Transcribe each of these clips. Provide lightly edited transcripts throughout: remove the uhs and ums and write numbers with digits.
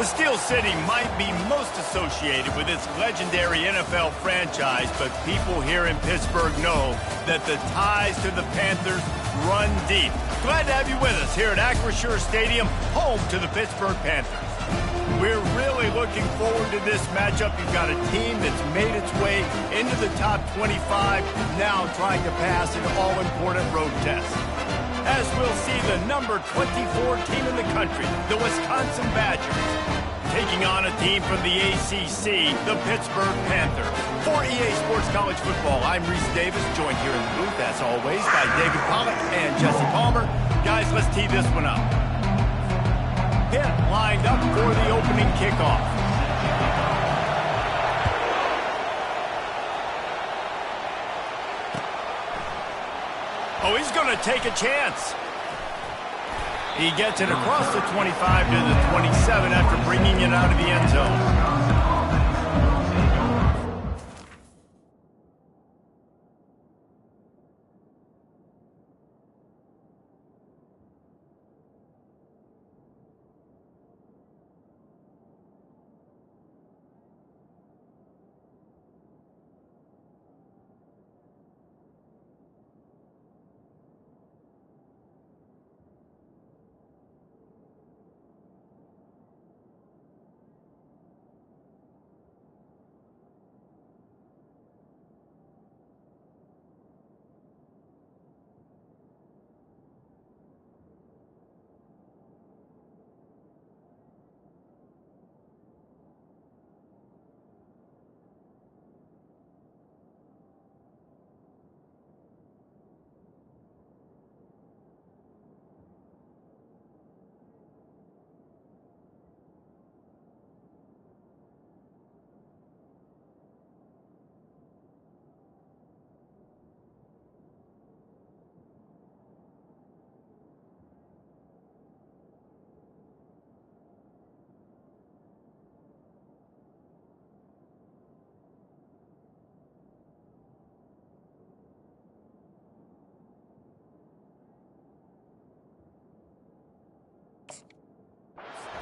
The Steel City might be most associated with its legendary NFL franchise, but people here in Pittsburgh know that the ties to the Panthers run deep. Glad to have you with us here at Acrisure Stadium, home to the Pittsburgh Panthers. We're really looking forward to this matchup. You've got a team that's made its way into the top 25, now trying to pass an all-important road test. As we'll see the number 24 team in the country, the Wisconsin Badgers, taking on a team from the ACC, the Pittsburgh Panthers. For EA Sports College Football, I'm Reese Davis, joined here in the booth, as always, by David Pollack and Jesse Palmer. Guys, let's tee this one up. Pitt lined up for the opening kickoff. Oh, he's going to take a chance. He gets it across the 25 to the 27 after bringing it out of the end zone.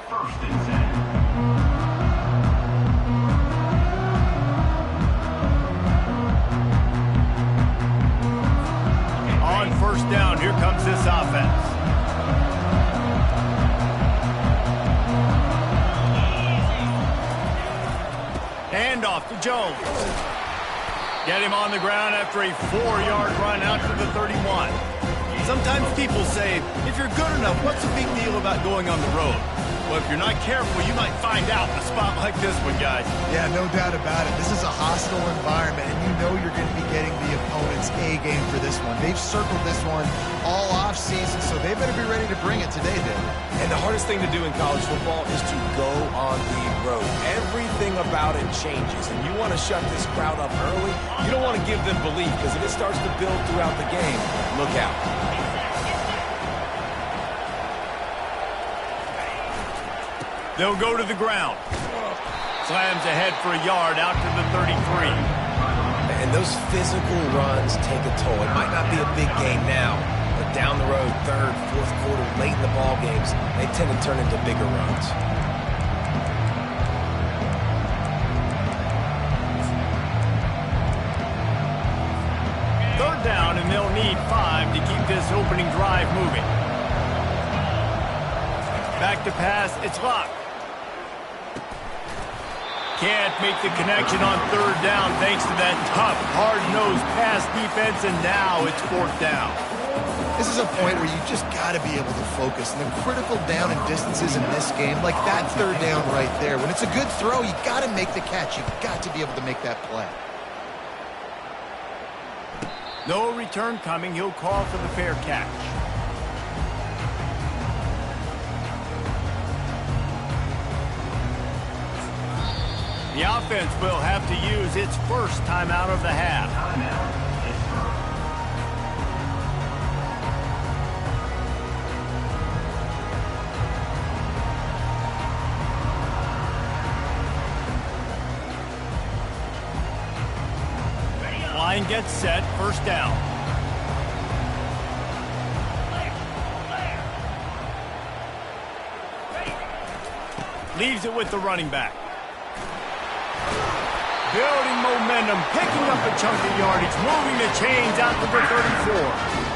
First and 10. On first down, here comes this offense. Handoff to Jones. Get him on the ground after a 4-yard run out to the 31. Sometimes people say, if you're good enough, what's the big deal about going on the road? Well, if you're not careful, you might find out in a spot like this one, guys. Yeah, no doubt about it. This is a hostile environment, and you know you're going to be getting the opponent's A game for this one. They've circled this one all offseason, so they better be ready to bring it today, David. And the hardest thing to do in college football is to go on the road. Everything about it changes, and you want to shut this crowd up early. You don't want to give them belief, because if it starts to build throughout the game, look out. They'll go to the ground. Slams ahead for a yard out to the 33. And those physical runs take a toll. It might not be a big game now, but down the road, third, fourth quarter, late in the ball games, they tend to turn into bigger runs. Third down, and they'll need 5 to keep this opening drive moving. Back to pass, it's locked. Can't make the connection on third down thanks to that tough, hard-nosed pass defense, and now it's fourth down. This is a point where you just got to be able to focus. And the critical down and distances in this game, like that third down right there, when it's a good throw, you got to make the catch. You got to be able to make that play. No return coming. He'll call for the fair catch. The offense will have to use its first timeout of the half. Line gets set, first down. Leaves it with the running back. Building momentum, picking up a chunk of yardage, moving the chains out to the 34.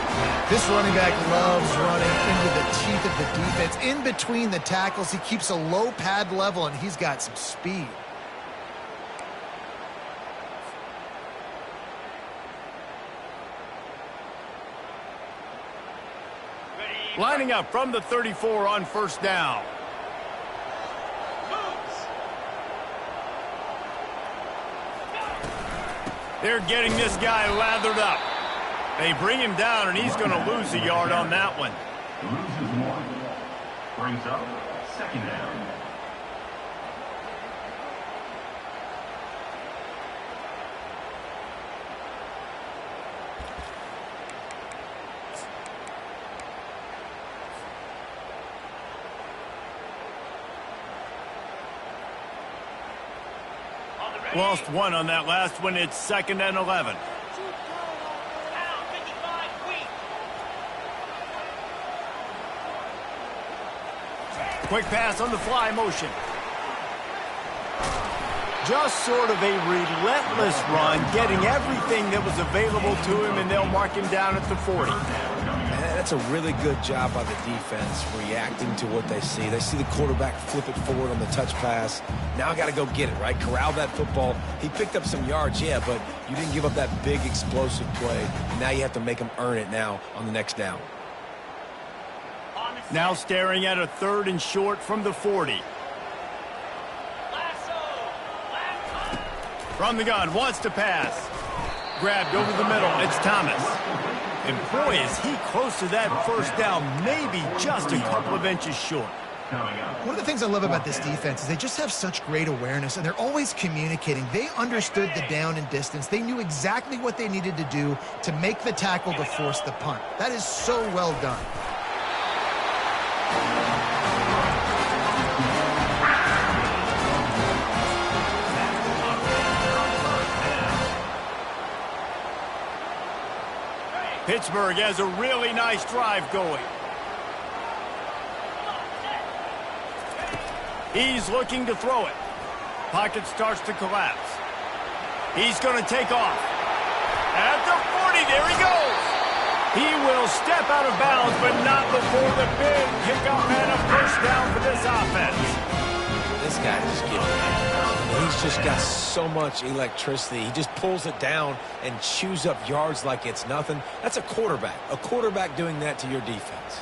This running back loves running into the teeth of the defense. In between the tackles, he keeps a low pad level, and he's got some speed. Lining up from the 34 on first down. They're getting this guy lathered up. They bring him down, and he's going to lose a yard on that one. Loses 1. Brings up second down. Lost one on that last one. It's 2nd and 11. Quick pass on the fly motion. Just sort of a relentless run, getting everything that was available to him, and they'll mark him down at the 40. That's a really good job by the defense, reacting to what they see. They see the quarterback flip it forward on the touch pass. Now I got to go get it, right? Corral that football. He picked up some yards, yeah, but you didn't give up that big explosive play. And now you have to make them earn it now on the next down. Now staring at a 3rd and short from the 40. From the gun, wants to pass. Grabbed over the middle, it's Thomas. And boy, is he close to that first down, maybe just a couple of inches short. One of the things I love about this defense is they just have such great awareness, and they're always communicating. They understood the down and distance. They knew exactly what they needed to do to make the tackle to force the punt. That is so well done. Pittsburgh has a really nice drive going. He's looking to throw it. Pocket starts to collapse. He's going to take off. At the 40, there he goes. He will step out of bounds, but not before the big pickup and a first down for this offense. This guy just gets it. He's just got so much electricity. He just pulls it down and chews up yards like it's nothing. That's a quarterback. A quarterback doing that to your defense.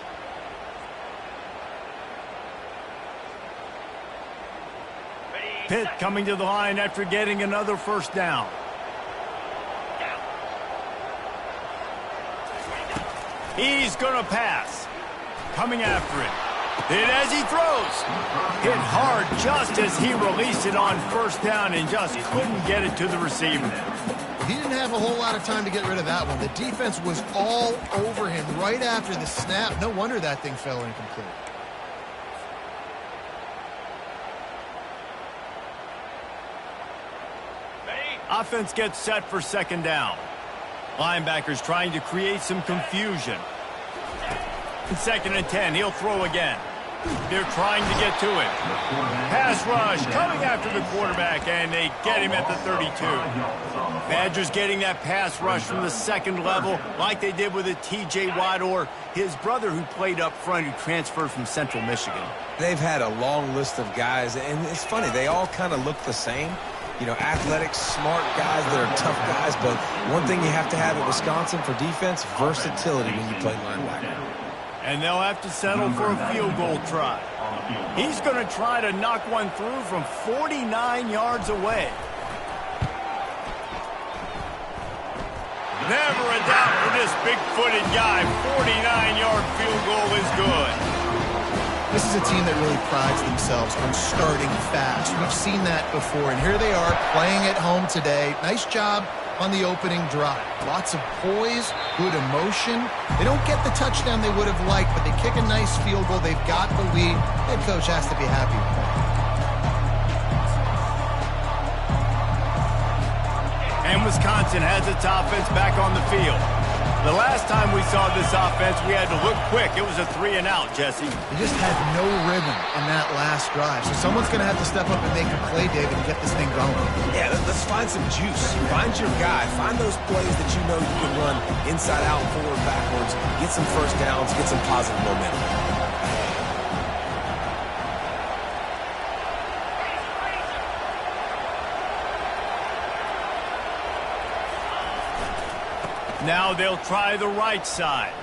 Pitt coming to the line after getting another first down. He's going to pass. Coming after it. Hit as he throws. Hit hard just as he released it on first down and just couldn't get it to the receiver. He didn't have a whole lot of time to get rid of that one. The defense was all over him right after the snap. No wonder that thing fell incomplete. Offense gets set for 2nd down. Linebackers trying to create some confusion. 2nd and 10, he'll throw again. They're trying to get to him. Pass rush coming after the quarterback, and they get him at the 32. Badgers getting that pass rush from the 2nd level like they did with a T.J. Watt or his brother who played up front who transferred from Central Michigan. They've had a long list of guys, and it's funny, they all kind of look the same. You know, athletic, smart guys that are tough guys, but one thing you have to have at Wisconsin for defense, versatility when you play linebacker. And they'll have to settle for a field goal try. He's going to try to knock one through from 49 yards away. Never a doubt for this big-footed guy. 49-yard field goal is good. This is a team that really prides themselves on starting fast. We've seen that before, and here they are playing at home today. Nice job on the opening drive. Lots of poise, good emotion. They don't get the touchdown they would have liked, but they kick a nice field goal. They've got the lead. Head coach has to be happy with that. And Wisconsin has its offense back on the field. The last time we saw this offense, we had to look quick. It was a 3-and-out, Jesse. They just had no rhythm on that last drive. So someone's going to have to step up and make a play, David, and get this thing going. Yeah, let's find some juice. Find your guy. Find those plays that you know you can run inside out, forward, backwards. Get some first downs. Get some positive momentum. Now they'll try the right side.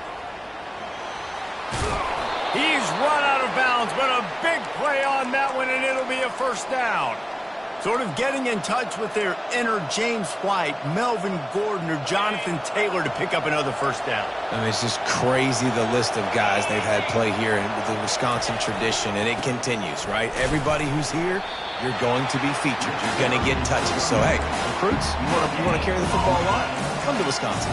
He's run out of bounds, but a big play on that one, and it'll be a first down. Sort of getting in touch with their inner James White, Melvin Gordon, or Jonathan Taylor to pick up another first down. I mean, it's just crazy the list of guys they've had play here in the Wisconsin tradition, and it continues, right? Everybody who's here, you're going to be featured. You're going to get touches. So, hey, recruits, you want to carry the football a lot? Come to Wisconsin.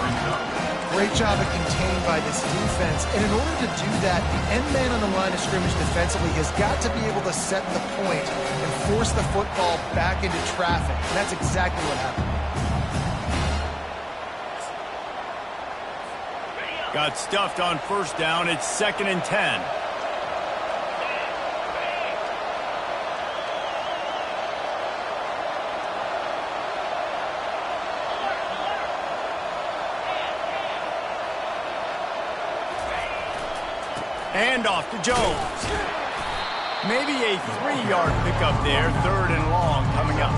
Great job of contained by this defense. And in order to do that, the end man on the line of scrimmage defensively has got to be able to set the point and force the football back into traffic. And that's exactly what happened. Got stuffed on first down. It's 2nd and 10. Hand off to Jones. Maybe a 3-yard pickup there. 3rd and long coming up.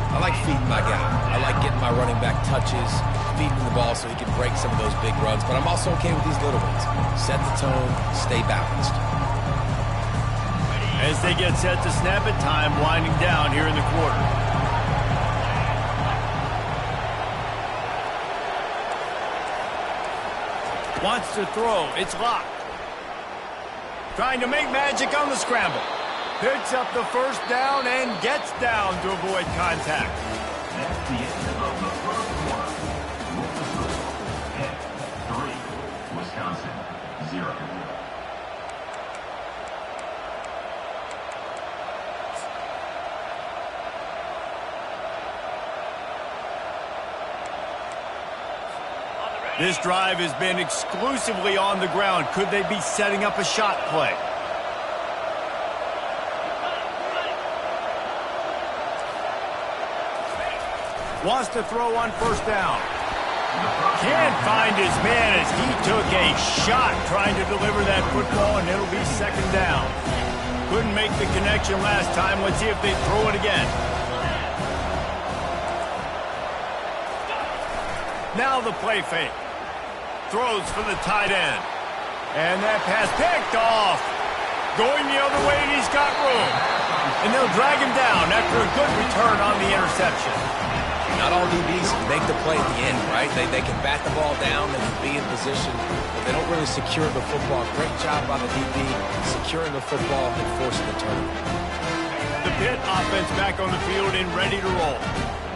I like feeding my guy. I like getting my running back touches, feeding the ball so he can break some of those big runs. But I'm also okay with these little ones. Set the tone, stay balanced. As they get set to snap it, time winding down here in the quarter. Wants to throw. It's locked. Trying to make magic on the scramble. Picks up the first down and gets down to avoid contact. That's the end of the first quarter. Pitt 3, Wisconsin 0. This drive has been exclusively on the ground. Could they be setting up a shot play? Wants to throw on first down. Can't find his man as he took a shot trying to deliver that football, and it'll be 2nd down. Couldn't make the connection last time. Let's see if they throw it again. Now the play fake. Throws for the tight end. And that pass picked off. Going the other way, and he's got room. And they'll drag him down after a good return on the interception. Not all DBs make the play at the end, right? They can bat the ball down, they can be in position, but they don't really secure the football. Great job by the DB securing the football and forcing the turnover. The Pitt offense back on the field and ready to roll.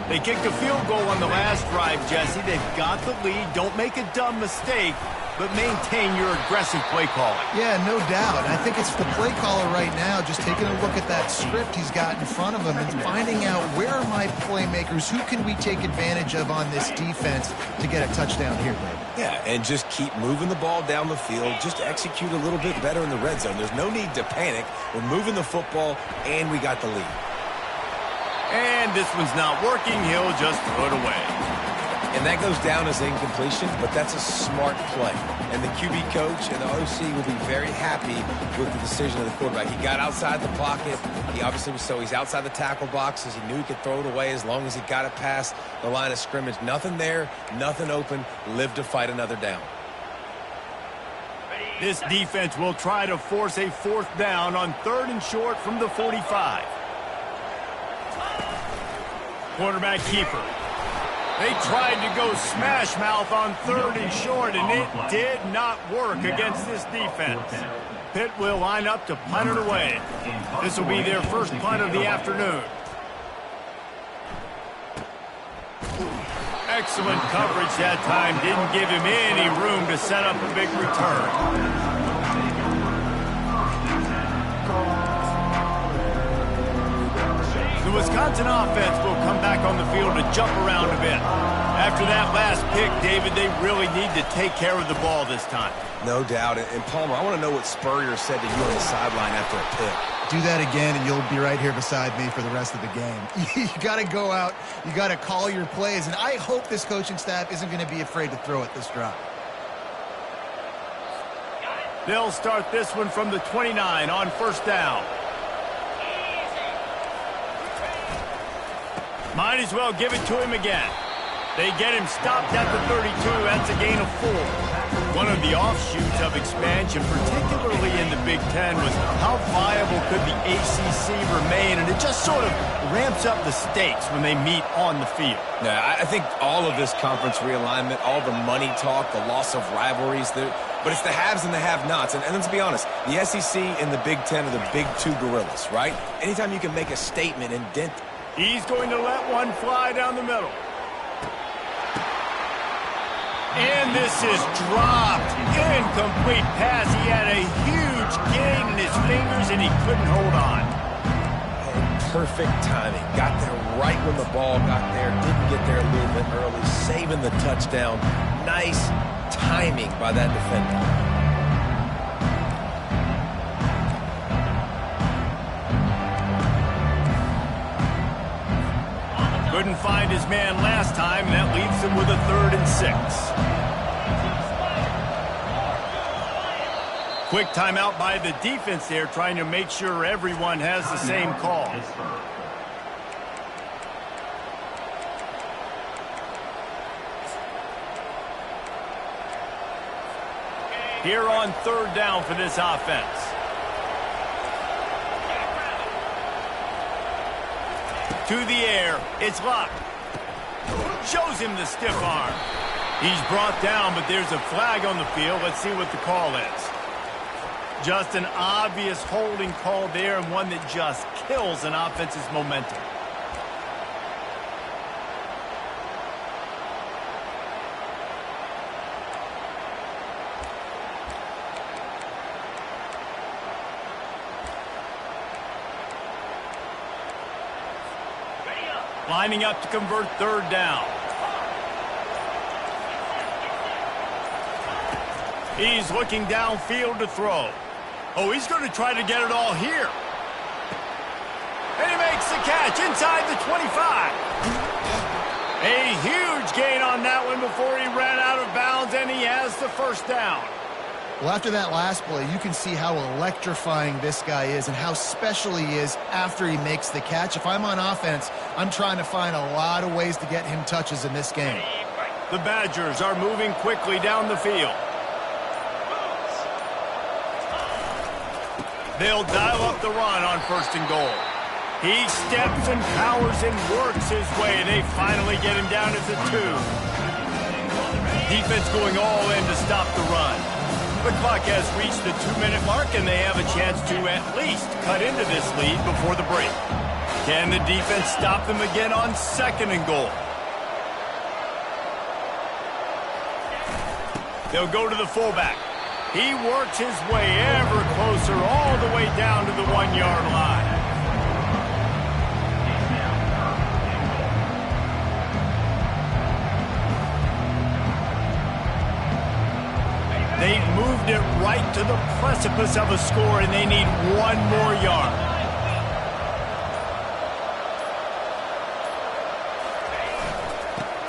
They kicked a field goal on the last drive, Jesse. They've got the lead. Don't make a dumb mistake, but maintain your aggressive play calling. Yeah, no doubt. I think it's the play caller right now just taking a look at that script he's got in front of him and finding out where are my playmakers, who can we take advantage of on this defense to get a touchdown here, David. Yeah, and just keep moving the ball down the field. Just execute a little bit better in the red zone. There's no need to panic. We're moving the football, and we got the lead. And this one's not working. He'll just throw it away. And that goes down as incompletion, but that's a smart play. And the QB coach and the OC will be very happy with the decision of the quarterback. He got outside the pocket. He obviously was he's outside the tackle boxes. He knew he could throw it away as long as he got it past the line of scrimmage. Nothing there, nothing open. Live to fight another down. This defense will try to force a 4th down on 3rd and short from the 45. Quarterback keeper. They tried to go smash mouth on 3rd and short, and it did not work against this defense. Pitt will line up to punt it away. This will be their first punt of the afternoon. Excellent coverage that time. Didn't give him any room to set up a big return. The Wisconsin offense will come back on the field to jump around a bit. After that last pick, David, they really need to take care of the ball this time. No doubt. And Palmer, I want to know what Spurrier said to you on the sideline after a pick. Do that again, and you'll be right here beside me for the rest of the game. You got to go out. You got to call your plays, and I hope this coaching staff isn't going to be afraid to throw it this drive. They'll start this one from the 29 on first down. Might as well give it to him again. They get him stopped at the 32. That's a gain of 4. One of the offshoots of expansion, particularly in the Big Ten, was how viable could the ACC remain, and it just sort of ramps up the stakes when they meet on the field. Yeah, I think all of this conference realignment, all the money talk, the loss of rivalries, but it's the haves and the have-nots. And let's be honest, the SEC and the Big Ten are the big two gorillas, right? Anytime you can make a statement and dent. He's going to let one fly down the middle. And this is dropped. Incomplete pass. He had a huge gain in his fingers, and he couldn't hold on. Perfect timing. Got there right when the ball got there. Didn't get there a little bit early. Saving the touchdown. Nice timing by that defender. Couldn't find his man last time. That leaves him with a 3rd and 6. Quick timeout by the defense there, trying to make sure everyone has the same call. Here on 3rd down for this offense. To the air, it's locked. Shows him the stiff arm. He's brought down, but there's a flag on the field. Let's see what the call is. Just an obvious holding call there, and one that just kills an offense's momentum. Lining up to convert 3rd down. He's looking downfield to throw. Oh, he's going to try to get it all here. And he makes the catch inside the 25. A huge gain on that one before he ran out of bounds, and he has the 1st down. Well, after that last play, you can see how electrifying this guy is and how special he is after he makes the catch. If I'm on offense, I'm trying to find a lot of ways to get him touches in this game. The Badgers are moving quickly down the field. They'll dial up the run on 1st and goal. He steps and powers and works his way. They finally get him down as a 2. Defense going all in to stop the run. The clock has reached the 2-minute mark, and they have a chance to at least cut into this lead before the break. Can the defense stop them again on 2nd and goal? They'll go to the fullback. He works his way ever closer all the way down to the 1-yard line. They've moved it right to the precipice of a score, and they need 1 more yard.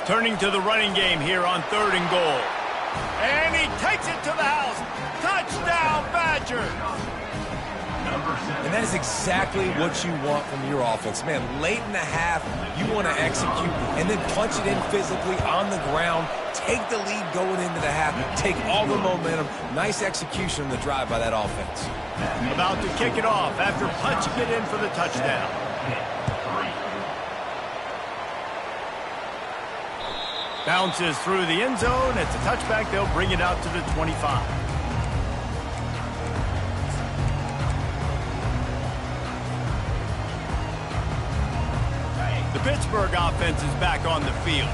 Turning to the running game here on 3rd and goal. And he takes it to the house. Touchdown, Badgers! And that is exactly what you want from your offense. Man, late in the half, you want to execute and then punch it in physically on the ground, take the lead going into the half, take all the momentum. Nice execution on the drive by that offense. About to kick it off after punching it in for the touchdown. Bounces through the end zone. It's a touchback. They'll bring it out to the 25. The Pittsburgh offense is back on the field.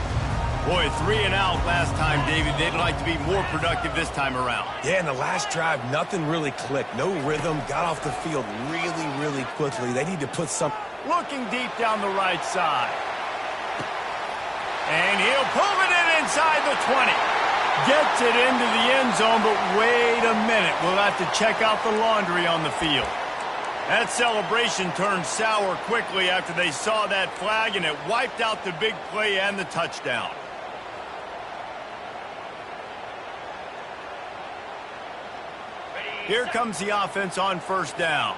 Boy, 3 and out last time, David. They'd like to be more productive this time around. Yeah, in the last drive, nothing really clicked. No rhythm. Got off the field really, really quickly. They need to put some... Looking deep down the right side. And he'll pull it in inside the 20. Gets it into the end zone, but wait a minute. We'll have to check out the laundry on the field. That celebration turned sour quickly after they saw that flag, and it wiped out the big play and the touchdown. Here comes the offense on first down.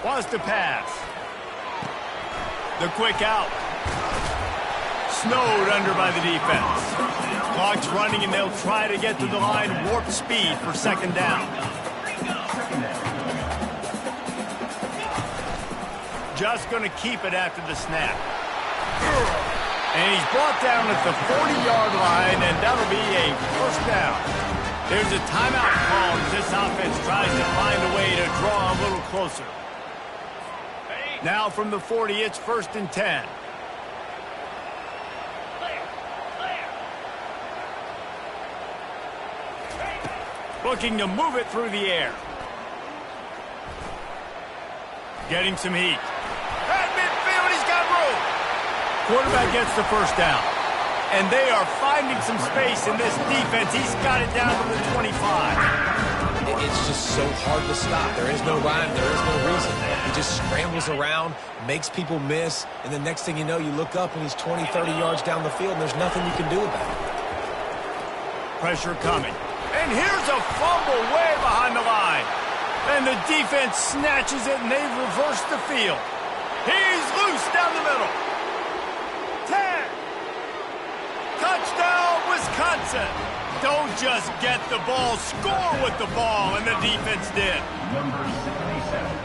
Wants to pass. The quick out. Snowed under by the defense. Clock's running, and they'll try to get to the line warp speed for second down. Just going to keep it after the snap. And he's brought down at the 40-yard line, and that'll be a first down. There's a timeout call as this offense tries to find a way to draw a little closer. Now from the 40, it's 1st and 10. Looking to move it through the air. Getting some heat. At midfield, he's got room. Quarterback gets the first down. And they are finding some space in this defense. He's got it down to the 25. It's just so hard to stop. There is no rhyme. There is no reason. He just scrambles around, makes people miss, and the next thing you know, you look up and he's 20, 30 yards down the field, and there's nothing you can do about it. Pressure coming. And here's a fumble way behind the line. And the defense snatches it, and they reverse the field. He's loose down the middle. 10. Touchdown, Wisconsin. Don't just get the ball, score with the ball, and the defense did.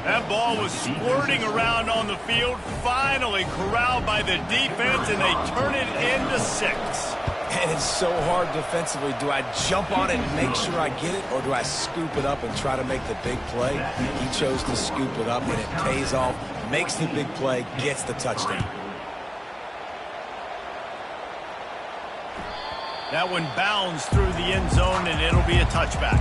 That ball was squirting around on the field, finally corralled by the defense, and they turn it into 6. And it's so hard defensively. Do I jump on it and make sure I get it, or do I scoop it up and try to make the big play? He chose to scoop it up, and it pays off, makes the big play, gets the touchdown. That one bounds through the end zone, and it'll be a touchback.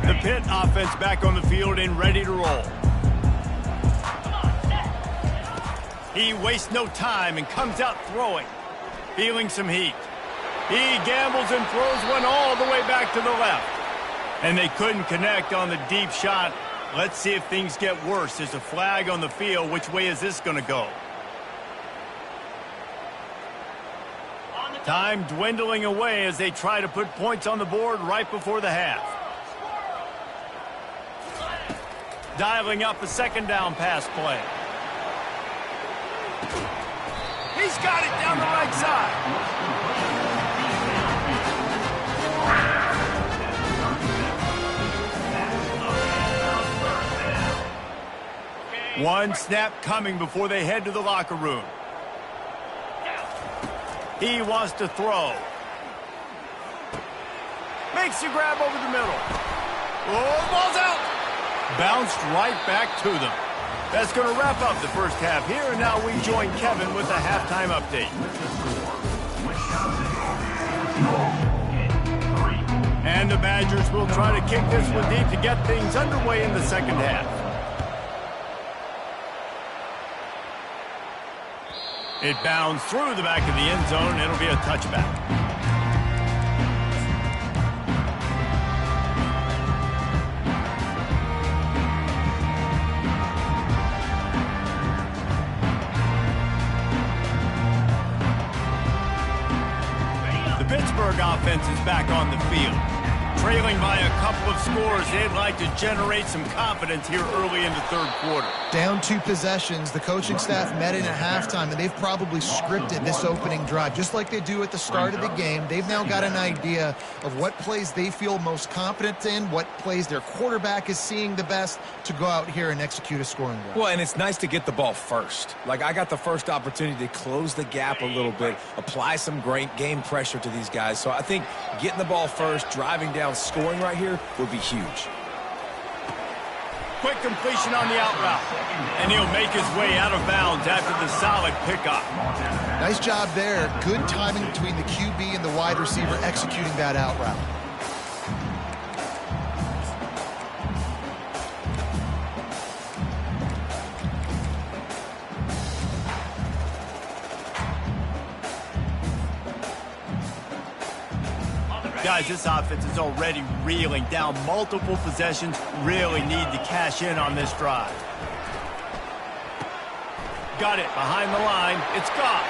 The Pitt offense back on the field and ready to roll. He wastes no time and comes out throwing, feeling some heat. He gambles and throws one all the way back to the left. And they couldn't connect on the deep shot. Let's see if things get worse. There's a flag on the field. Which way is this going to go? Time dwindling away as they try to put points on the board right before the half. Dialing up a second down pass play. He's got it down the right side. One snap coming before they head to the locker room. He wants to throw. Makes the grab over the middle. Oh, the ball's out. Bounced right back to them. That's going to wrap up the first half here, and now we join Kevin with the halftime update. And the Badgers will try to kick this one deep to get things underway in the second half. It bounds through the back of the end zone, and it'll be a touchback. The Pittsburgh offense is back on the field. Trailing by a couple of scores, they'd like to generate some confidence here early in the third quarter. Down 2 possessions, the coaching staff met in at halftime, and they've probably scripted this opening drive. Just like they do at the start of the game, they've now got an idea of what plays they feel most confident in, what plays their quarterback is seeing the best to go out here and execute a scoring drive. Well, and it's nice to get the ball first. Like, I got the first opportunity to close the gap a little bit, apply some great game pressure to these guys. So I think getting the ball first, driving down, scoring right here would be huge. Quick completion on the out route. And he'll make his way out of bounds after the solid pickup. Nice job there. Good timing between the QB and the wide receiver executing that out route. Guys, this offense is already reeling down multiple possessions. Really need to cash in on this drive. Got it behind the line. It's gone.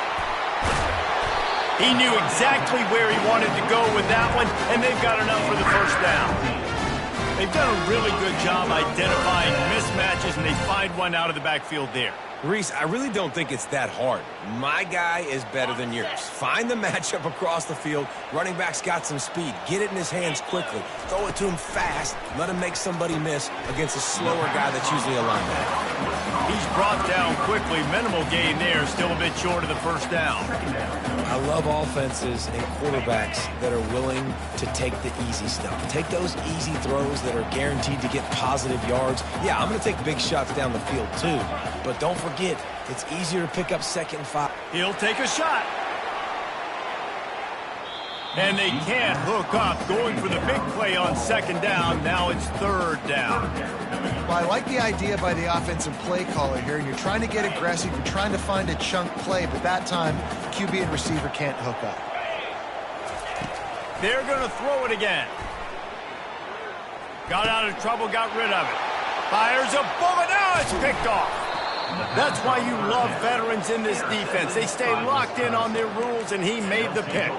He knew exactly where he wanted to go with that one, and they've got enough for the first down. They've done a really good job identifying mismatches, and they find one out of the backfield there. Reese, I really don't think it's that hard. My guy is better than yours. Find the matchup across the field. Running back's got some speed. Get it in his hands quickly. Throw it to him fast. Let him make somebody miss against a slower guy that's usually a linebacker. He's brought down quickly. Minimal gain there. Still a bit short of the first down. I love offenses and quarterbacks that are willing to take the easy stuff. Take those easy throws that are guaranteed to get positive yards. Yeah, I'm going to take big shots down the field too. But don't forget, it's easier to pick up 2nd and 5. He'll take a shot. And they can't hook up. Going for the big play on 2nd down. Now it's 3rd down. Well, I like the idea by the offensive play caller here. You're trying to get aggressive. You're trying to find a chunk play, but that time, QB and receiver can't hook up. They're going to throw it again. Got out of trouble, got rid of it. Fires a bullet. Now it's picked off. That's why you love veterans in this defense. They stay locked in on their rules, and he made the pick.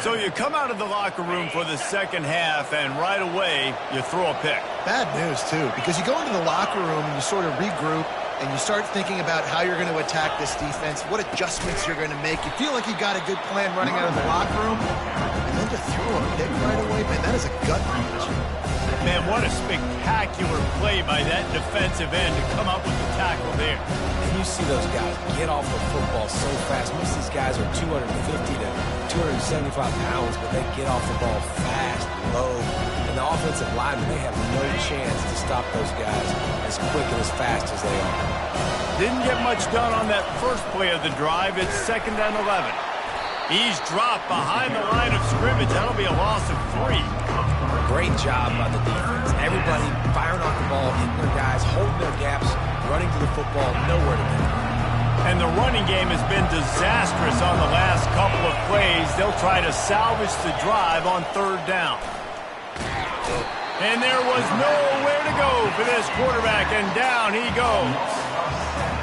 So you come out of the locker room for the second half, and right away, you throw a pick. Bad news, too, because you go into the locker room and you sort of regroup, and you start thinking about how you're going to attack this defense, what adjustments you're going to make. You feel like you got a good plan running out of the locker room, and then to throw a pick right away, man, that is a gut punch. Man, what a spectacular play by that defensive end to come up with the tackle there. And you see those guys get off the football so fast. Most of these guys are 250 to 275 pounds, but they get off the ball fast, low. And the offensive linemen, they have no chance to stop those guys as quick and as fast as they are. Didn't get much done on that first play of the drive. It's 2nd and 11. He's dropped behind the line of scrimmage. That'll be a loss of 3. Great job by the defense. Everybody firing off the ball, hitting their guys, holding their gaps, running to the football, nowhere to go. And the running game has been disastrous on the last couple of plays. They'll try to salvage the drive on 3rd down. And there was nowhere to go for this quarterback, and down he goes.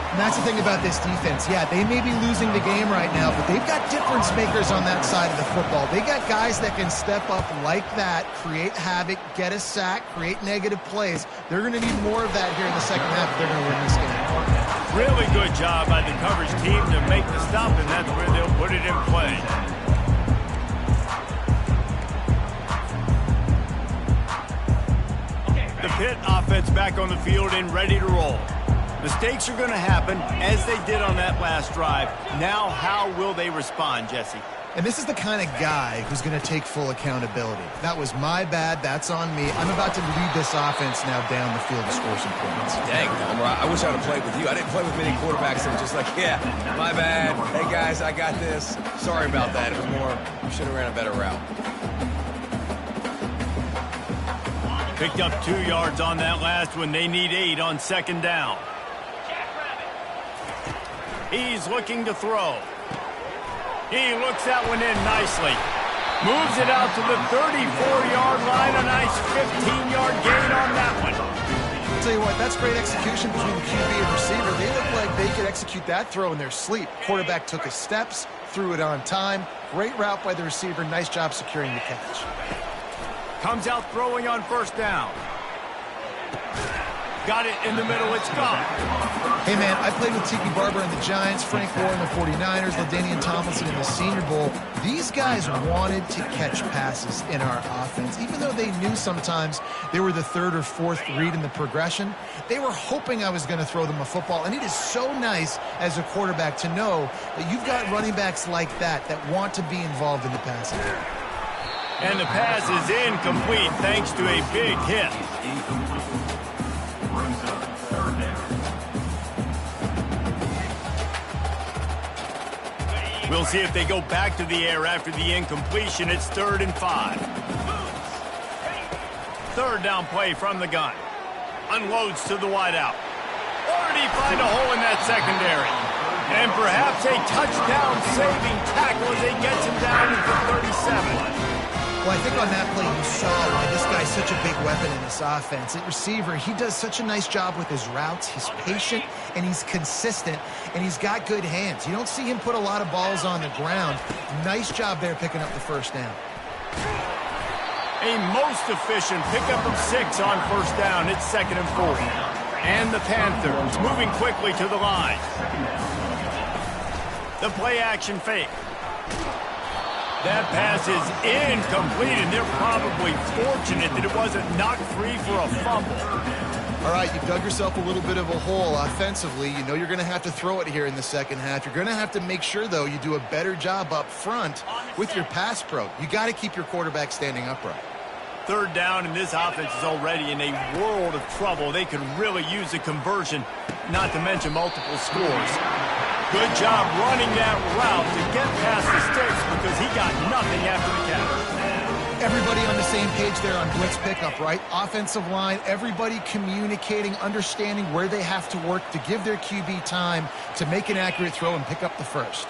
And that's the thing about this defense. Yeah, they may be losing the game right now, but they've got difference makers on that side of the football. They got guys that can step up like that, create havoc, get a sack, create negative plays. They're going to need more of that here in the second half if they're going to win this game. Really good job by the coverage team to make the stop, and that's where they'll put it in play. The Pitt offense back on the field and ready to roll. Mistakes are going to happen, as they did on that last drive. Now, how will they respond, Jesse? And this is the kind of guy who's going to take full accountability. That was my bad. That's on me. I'm about to lead this offense now down the field to score some points. Dang, Homer, I wish I'd have played with you. I didn't play with many quarterbacks that were just like, yeah, my bad. Hey, guys, I got this. Sorry about that. It was more, we should have ran a better route. Picked up 2 yards on that last one. They need 8 on 2nd down. He's looking to throw. He looks that one in nicely. Moves it out to the 34-yard line. A nice 15-yard gain on that one. I'll tell you what, that's great execution between the QB and receiver. They look like they could execute that throw in their sleep. Quarterback took his steps, threw it on time. Great route by the receiver. Nice job securing the catch. Comes out throwing on 1st down. Got it in the middle. It's gone. Hey, man, I played with Tiki Barber and the Giants, Frank Gore and the 49ers, LaDainian Tomlinson in the Senior Bowl. These guys wanted to catch passes in our offense. Even though they knew sometimes they were the 3rd or 4th read in the progression, they were hoping I was going to throw them a football. And it is so nice as a quarterback to know that you've got running backs like that want to be involved in the passing game. And the pass is incomplete thanks to a big hit. brings up third down. We'll see if they go back to the air after the incompletion. It's 3rd and 5. Third down play from the gun. Unloads to the wideout. Already find a hole in that secondary. And perhaps a touchdown-saving tackle as he gets him down to the 37. Well, I think on that play you saw why this guy's such a big weapon in this offense. At receiver, he does such a nice job with his routes. He's patient, and he's consistent, and he's got good hands. You don't see him put a lot of balls on the ground. Nice job there picking up the first down. A most efficient pickup of 6 on first down. It's 2nd and 4. And the Panthers moving quickly to the line. The play-action fake. That pass is incomplete, and they're probably fortunate that it wasn't knocked free for a fumble. All right, you've dug yourself a little bit of a hole offensively. You know you're going to have to throw it here in the second half. You're going to have to make sure, though, you do a better job up front with your pass pro. You got to keep your quarterback standing upright. Third down, and this offense is already in a world of trouble. They could really use a conversion, not to mention multiple scores. Good job running that route to get past the sticks because he got nothing after the catch. Everybody on the same page there on blitz pickup, right? Offensive line, everybody communicating, understanding where they have to work to give their QB time to make an accurate throw and pick up the first.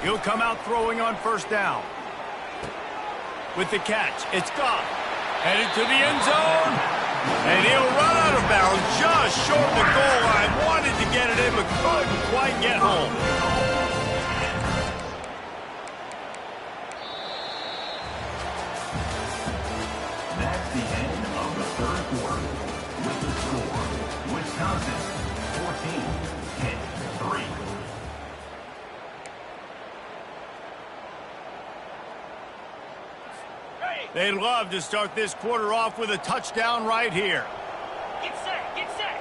He'll come out throwing on first down. With the catch, it's Goff. Headed to the end zone. And he'll run out of bounds just short of the goal line. Wanted to get it in, but couldn't quite get home. That's the end of the third quarter. With the score, Wisconsin 14, Pitt 3. They'd love to start this quarter off with a touchdown right here. Get set, get set.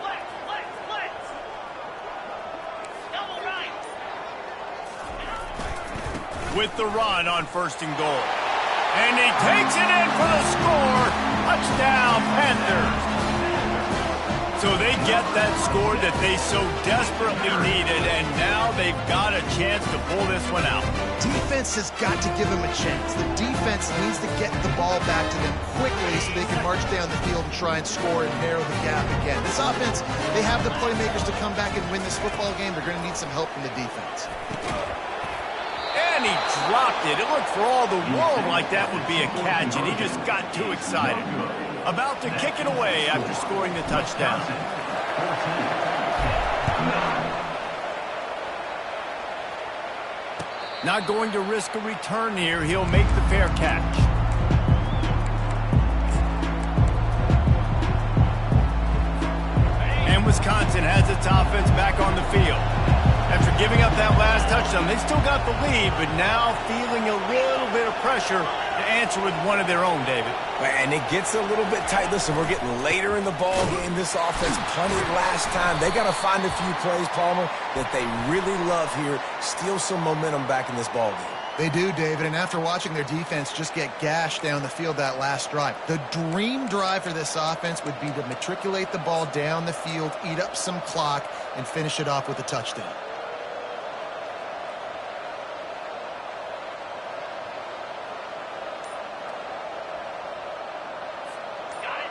Flex, flex, flex. Double right. With the run on 1st and goal. And he takes it in for the score. Touchdown, Panthers. So they get that score that they so desperately needed, and now they've got a chance to pull this one out. Defense has got to give them a chance. The defense needs to get the ball back to them quickly so they can march down the field and try and score and narrow the gap again. This offense, they have the playmakers to come back and win this football game. They're going to need some help from the defense. And he dropped it. It looked for all the world like that would be a catch, and he just got too excited. About to kick it away after scoring the touchdown. Not going to risk a return here. He'll make the fair catch. And Wisconsin has its offense back on the field. After giving up that last touchdown, they still got the lead, but now feeling a little bit of pressure to answer with one of their own, David. And it gets a little bit tight. Listen, we're getting later in the ball game. This offense punted last time. They got to find a few plays, Palmer, that they really love here. Steal some momentum back in this ball game. They do, David, and after watching their defense just get gashed down the field that last drive, the dream drive for this offense would be to matriculate the ball down the field, eat up some clock, and finish it off with a touchdown.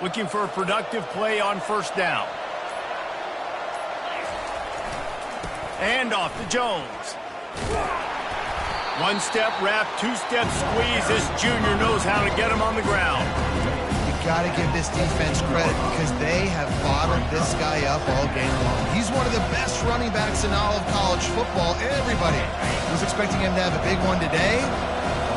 Looking for a productive play on 1st down. And off to Jones. One-step wrap, two-step squeeze. This junior knows how to get him on the ground. You got to give this defense credit because they have bottled this guy up all game long. He's one of the best running backs in all of college football. Everybody was expecting him to have a big one today.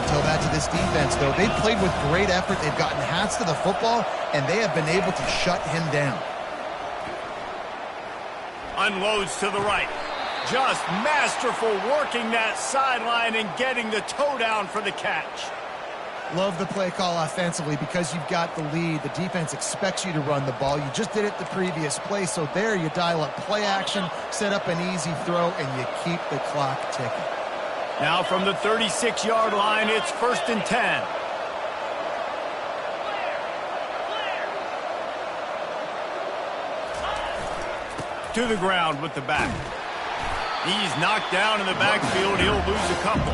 Tell that to this defense, though. They've played with great effort. They've gotten hats to the football, and they have been able to shut him down. Unloads to the right. Just masterful working that sideline and getting the toe down for the catch. Love the play call offensively because you've got the lead. The defense expects you to run the ball. You just did it the previous play, so there you dial up play action, set up an easy throw, and you keep the clock ticking. Now from the 36-yard line, it's 1st and 10. To the ground with the back. He's knocked down in the backfield. He'll lose a couple.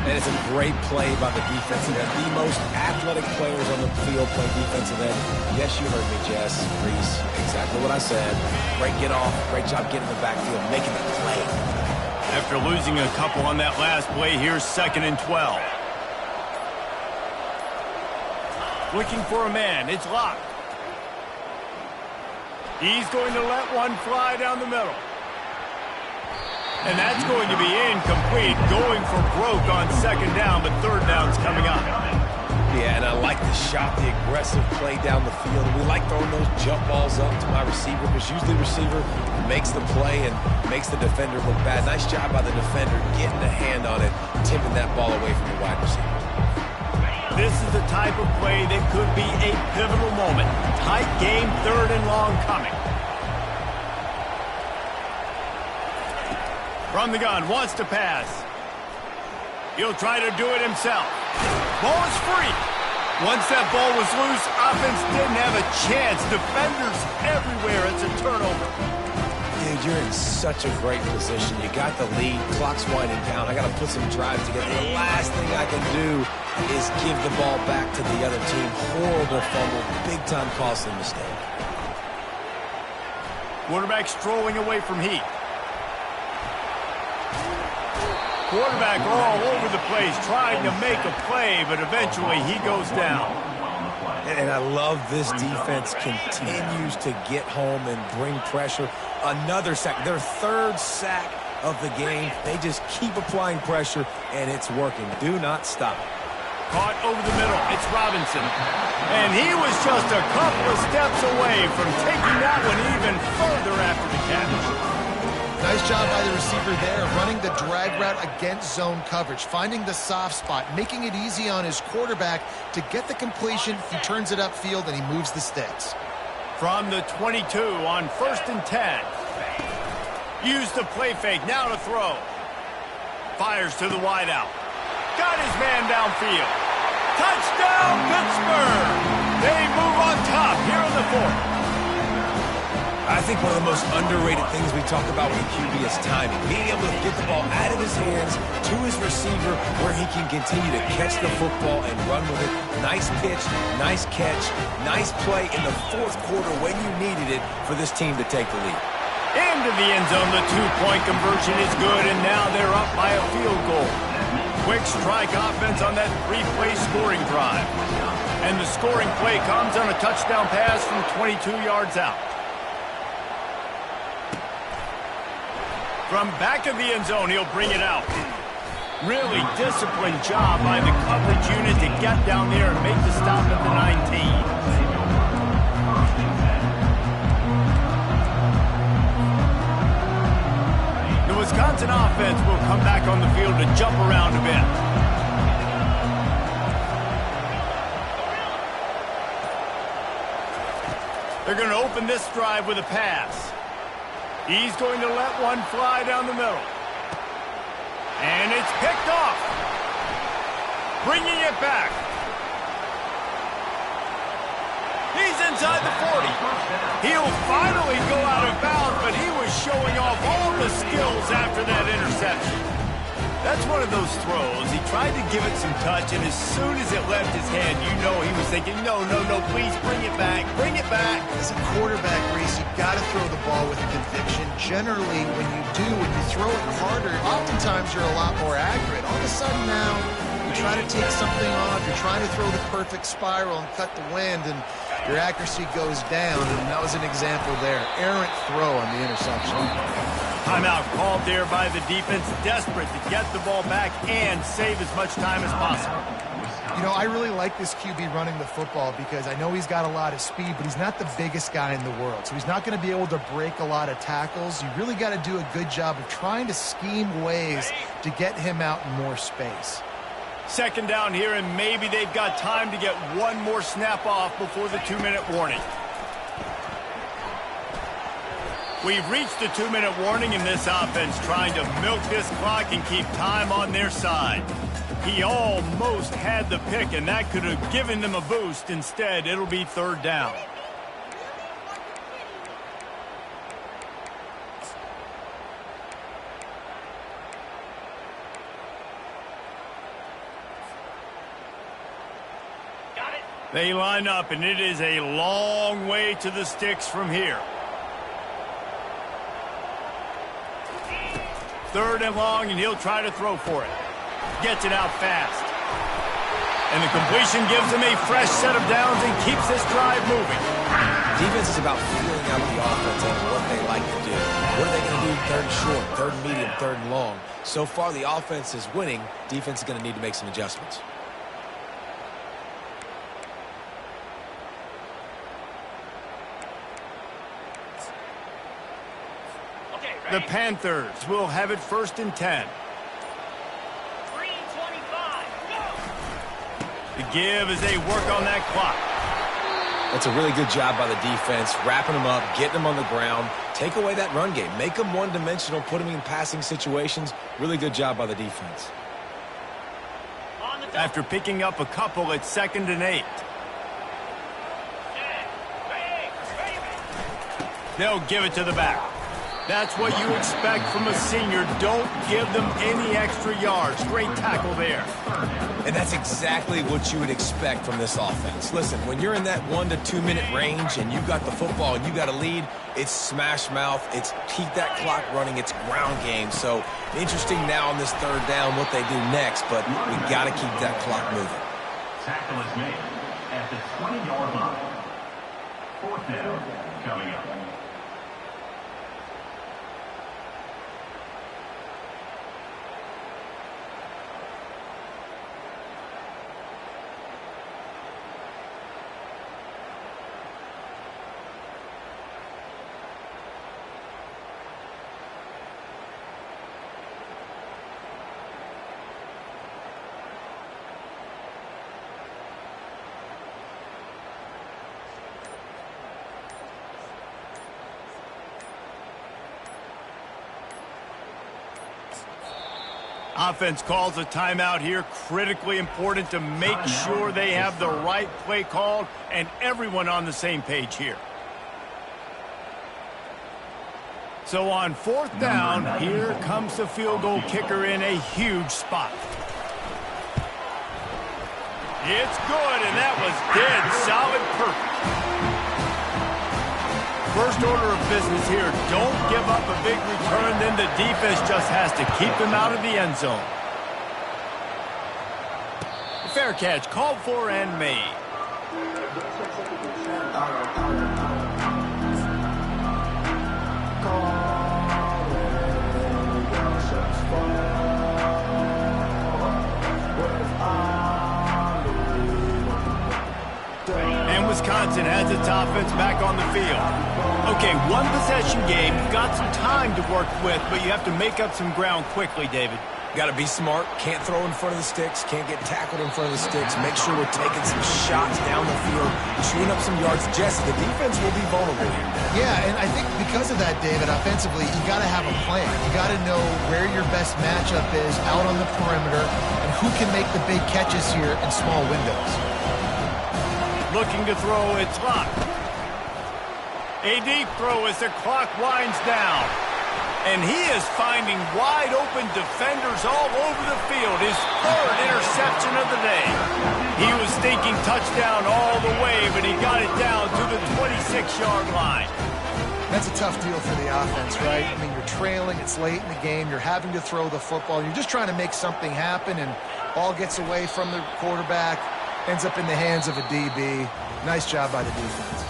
And it's a great play by the defensive end. The most athletic players on the field play defensive end. Yes, you heard me, Jess, Reese. Exactly what I said. Great get off. Great job getting in the backfield, making the play. After losing a couple on that last play, here's 2nd and 12. Looking for a man. It's locked. He's going to let one fly down the middle. And that's going to be incomplete. Going for broke on 2nd down, but 3rd down's coming up. Yeah, and I like the shot, the aggressive play down the field. We like throwing those jump balls up to my receiver because usually the receiver makes the play and makes the defender look bad. Nice job by the defender getting a hand on it, tipping that ball away from the wide receiver. This is the type of play that could be a pivotal moment. Tight game, 3rd and long coming. From the gun, wants to pass. He'll try to do it himself. Ball is free. Once that ball was loose, offense didn't have a chance. Defenders everywhere. It's a turnover. Dude, you're in such a great position. You got the lead. Clock's winding down. I got to put some drive together. The last thing I can do is give the ball back to the other team. Horrible fumble. Big-time costly mistake. Quarterback strolling away from heat. Quarterback all over the place, trying to make a play, but eventually he goes down. And I love this defense continues to get home and bring pressure. Another sack, their 3rd sack of the game. They just keep applying pressure, and it's working. Do not stop. Caught over the middle. It's Robinson. And he was just a couple of steps away from taking that one even further after the catch. Nice job by the receiver there, running the drag route against zone coverage, finding the soft spot, making it easy on his quarterback to get the completion. He turns it upfield, and he moves the sticks. From the 22 on 1st and 10. Use the play fake, now to throw. Fires to the wideout. Got his man downfield. Touchdown, Pittsburgh! They move on top here in the 4th. I think one of the most underrated things we talk about with QB is timing. Being able to get the ball out of his hands to his receiver where he can continue to catch the football and run with it. Nice pitch, nice catch, nice play in the 4th quarter when you needed it for this team to take the lead. Into the end zone, the 2-point conversion is good, and now they're up by a field goal. Quick strike offense on that 3-play scoring drive. And the scoring play comes on a touchdown pass from 22 yards out. From back of the end zone, he'll bring it out. Really disciplined job by the coverage unit to get down there and make the stop at the 19. The Wisconsin offense will come back on the field to jump around a bit. They're going to open this drive with a pass. He's going to let one fly down the middle. And it's picked off. Bringing it back. He's inside the 40. He'll finally go out of bounds, but he was showing off all the skills after that interception. That's one of those throws. He tried to give it some touch, and as soon as it left his hand, you know he was thinking, no, please bring it back, bring it back. As a quarterback, Reese, you've got to throw the ball with conviction. Generally, when you throw it harder, oftentimes you're a lot more accurate. All of a sudden now, you try to take something off, you're trying to throw the perfect spiral and cut the wind, and your accuracy goes down, and that was an example there. Errant throw on the interception. Timeout called there by the defense, desperate to get the ball back and save as much time as possible. You know, I really like this QB running the football because I know he's got a lot of speed, but he's not the biggest guy in the world. So he's not going to be able to break a lot of tackles. You really got to do a good job of trying to scheme ways to get him out in more space. 2nd down here, and maybe they've got time to get one more snap off before the 2-minute warning. We've reached the 2-minute warning, and this offense trying to milk this clock and keep time on their side. He almost had the pick, and that could have given them a boost. Instead, it'll be 3rd down. They line up, and it is a long way to the sticks from here. 3rd and long, and he'll try to throw for it. Gets it out fast. And the completion gives him a fresh set of downs and keeps this drive moving. Defense is about feeling out the offense and what they like to do. What are they going to do 3rd and short, 3rd and medium, 3rd and long? So far, the offense is winning. Defense is going to need to make some adjustments. The Panthers will have it 1st and 10. 3:25. Go! The give as they work on that clock. That's a really good job by the defense, wrapping them up, getting them on the ground. Take away that run game. Make them one-dimensional, put them in passing situations. Really good job by the defense. On the After picking up a couple at 2nd and 8. They'll give it to the back. That's what you expect from a senior. Don't give them any extra yards. Great tackle there. And that's exactly what you would expect from this offense. Listen, when you're in that 1 to 2 minute range and you got the football and you got a lead, it's smash mouth. It's keep that clock running. It's ground game. So interesting now on this 3rd down what they do next, but we got to keep that clock moving. Tackle is made at the 20-yard line. 4th down coming up. Offense calls a timeout here. Critically important to make sure they have the right play called and everyone on the same page here. So on 4th down, here comes the field goal kicker in a huge spot. It's good, and that was dead solid perfect. First order of business here, don't give up a big return, then the defense just has to keep them out of the end zone. Fair catch, called for and made. And Wisconsin has its offense back on the field. Okay, 1 possession game. You've got some time to work with, but you have to make up some ground quickly, David. Got to be smart. Can't throw in front of the sticks. Can't get tackled in front of the sticks. Make sure we're taking some shots down the field, chewing up some yards. Jesse, the defense will be vulnerable here. Yeah, and I think because of that, David, offensively, you got to have a plan. You got to know where your best matchup is out on the perimeter and who can make the big catches here in small windows. Looking to throw, it's locked. A deep throw as the clock winds down. And he is finding wide open defenders all over the field. His 3rd interception of the day. He was thinking touchdown all the way, but he got it down to the 26-yard line. That's a tough deal for the offense, right? I mean, you're trailing, it's late in the game, you're having to throw the football, you're just trying to make something happen, and ball gets away from the quarterback, ends up in the hands of a DB. Nice job by the defense.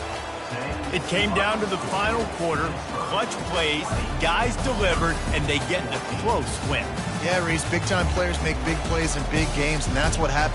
It came down to the final quarter. Clutch plays, guys delivered, and they get a close win. Yeah, Reese, big-time players make big plays in big games, and that's what happened.